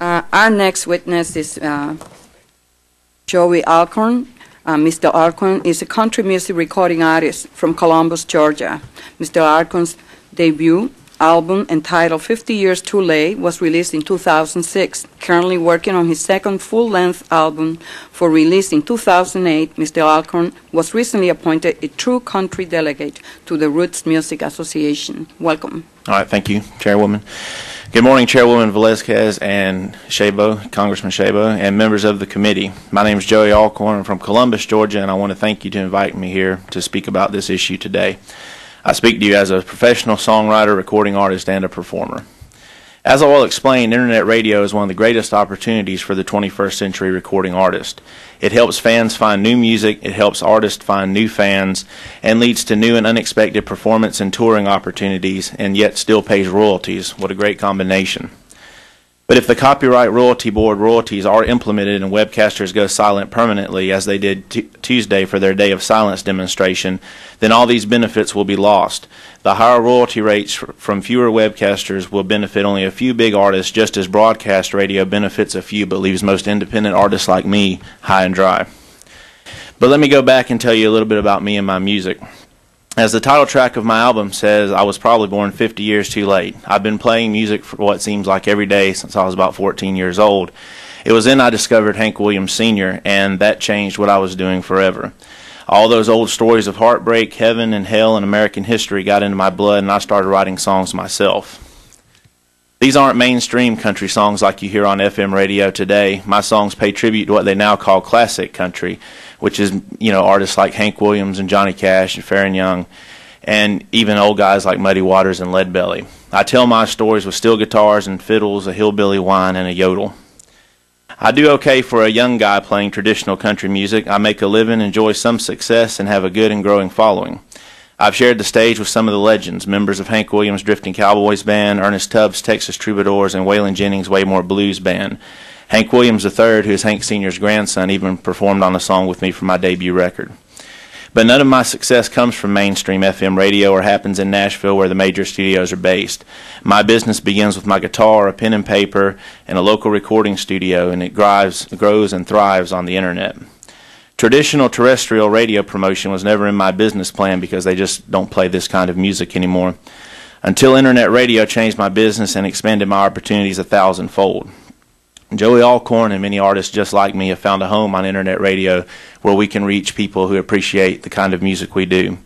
Our next witness is Joey Allcorn. Mr. Allcorn is a country music recording artist from Columbus, Georgia. Mr. Allcorn's debut album, entitled 50 Years Too Late, was released in 2006. Currently working on his second full-length album for release in 2008, Mr. Allcorn was recently appointed a true country delegate to the Roots Music Association. Welcome. All right, thank you, Chairwoman. Good morning, Chairwoman Velazquez and Shabo, Congressman Shabo, and members of the committee. My name is Joey Allcorn. I'm from Columbus, Georgia, and I want to thank you to invite me here to speak about this issue today. I speak to you as a professional songwriter, recording artist, and a performer. As I will explain, Internet radio is one of the greatest opportunities for the 21st century recording artist. It helps fans find new music, it helps artists find new fans, and leads to new and unexpected performance and touring opportunities, and yet still pays royalties. What a great combination. But if the Copyright Royalty Board royalties are implemented and webcasters go silent permanently, as they did Tuesday for their Day of Silence demonstration, then all these benefits will be lost. The higher royalty rates from fewer webcasters will benefit only a few big artists, just as broadcast radio benefits a few but leaves most independent artists like me high and dry. But let me go back and tell you a little bit about me and my music. As the title track of my album says, I was probably born 50 years too late. I've been playing music for what seems like every day since I was about 14 years old. It was then I discovered Hank Williams Sr., and that changed what I was doing forever. All those old stories of heartbreak, heaven, and hell and American history got into my blood, and I started writing songs myself. These aren't mainstream country songs like you hear on FM radio today. My songs pay tribute to what they now call classic country, which is, artists like Hank Williams and Johnny Cash and Faron Young, and even old guys like Muddy Waters and Lead Belly. I tell my stories with steel guitars and fiddles, a hillbilly whine, and a yodel. I do okay for a young guy playing traditional country music. I make a living, enjoy some success, and have a good and growing following. I've shared the stage with some of the legends, members of Hank Williams' Drifting Cowboys Band, Ernest Tubbs' Texas Troubadours, and Waylon Jennings' Waymore Blues Band. Hank Williams III, who is Hank Sr.'s grandson, even performed on a song with me for my debut record. But none of my success comes from mainstream FM radio or happens in Nashville, where the major studios are based. My business begins with my guitar, a pen and paper, and a local recording studio, and it grows and thrives on the Internet. Traditional terrestrial radio promotion was never in my business plan because they just don't play this kind of music anymore, until Internet radio changed my business and expanded my opportunities 1,000-fold. Joey Allcorn and many artists just like me have found a home on Internet radio where we can reach people who appreciate the kind of music we do.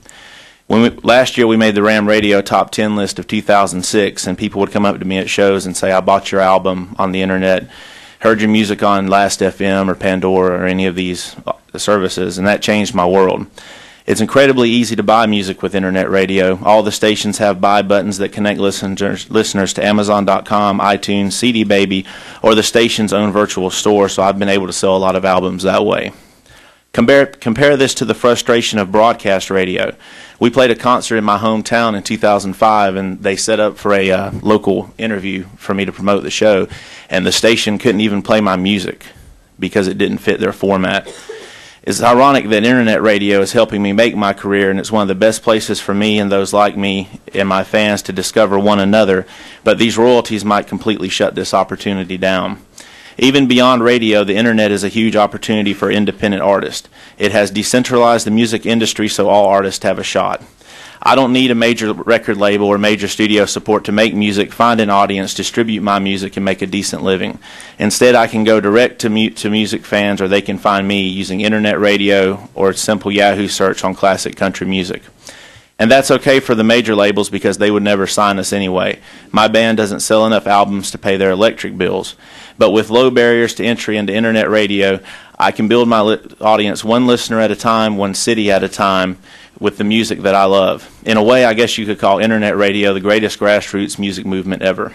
Last year we made the Ram Radio Top 10 list of 2006, and people would come up to me at shows and say, I bought your album on the Internet, heard your music on Last FM or Pandora or any of these services, and that changed my world. It's incredibly easy to buy music with Internet radio. All the stations have buy buttons that connect listeners to Amazon.com, iTunes, CD Baby, or the station's own virtual store, so I've been able to sell a lot of albums that way. Compare this to the frustration of broadcast radio. We played a concert in my hometown in 2005, and they set up for a local interview for me to promote the show, and the station couldn't even play my music because it didn't fit their format. It's ironic that Internet radio is helping me make my career, and it's one of the best places for me and those like me and my fans to discover one another, but these royalties might completely shut this opportunity down. Even beyond radio, the Internet is a huge opportunity for independent artists. It has decentralized the music industry so all artists have a shot. I don't need a major record label or major studio support to make music, find an audience, distribute my music, and make a decent living. Instead, I can go direct to music fans, or they can find me using Internet radio or a simple Yahoo search on classic country music. And that's okay for the major labels because they would never sign us anyway. My band doesn't sell enough albums to pay their electric bills. But with low barriers to entry into Internet radio, I can build my audience one listener at a time, one city at a time, with the music that I love. In a way, I guess you could call Internet radio the greatest grassroots music movement ever.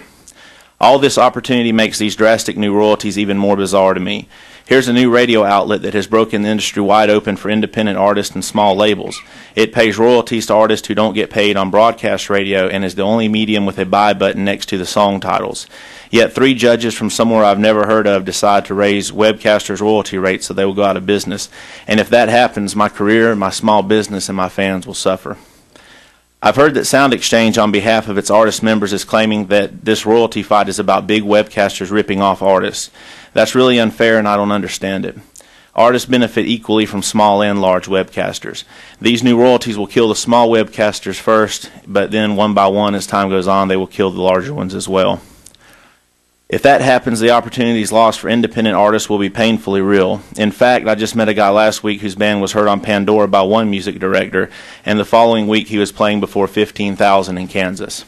All this opportunity makes these drastic new royalties even more bizarre to me. Here's a new radio outlet that has broken the industry wide open for independent artists and small labels. It pays royalties to artists who don't get paid on broadcast radio and is the only medium with a buy button next to the song titles. Yet 3 judges from somewhere I've never heard of decide to raise webcasters' royalty rates so they will go out of business. And if that happens, my career, my small business, and my fans will suffer. I've heard that Sound Exchange, on behalf of its artist members, is claiming that this royalty fight is about big webcasters ripping off artists. That's really unfair, and I don't understand it. Artists benefit equally from small and large webcasters. These new royalties will kill the small webcasters first, but then one by one, as time goes on, they will kill the larger ones as well. If that happens, the opportunities lost for independent artists will be painfully real. In fact, I just met a guy last week whose band was heard on Pandora by one music director, and the following week he was playing before 15,000 in Kansas.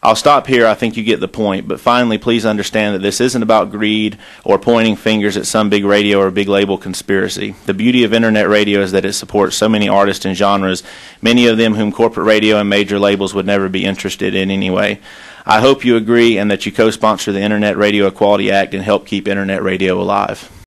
I'll stop here. I think you get the point. But finally, please understand that this isn't about greed or pointing fingers at some big radio or big label conspiracy. The beauty of Internet radio is that it supports so many artists and genres, many of them whom corporate radio and major labels would never be interested in anyway. I hope you agree and that you co-sponsor the Internet Radio Equality Act and help keep Internet radio alive.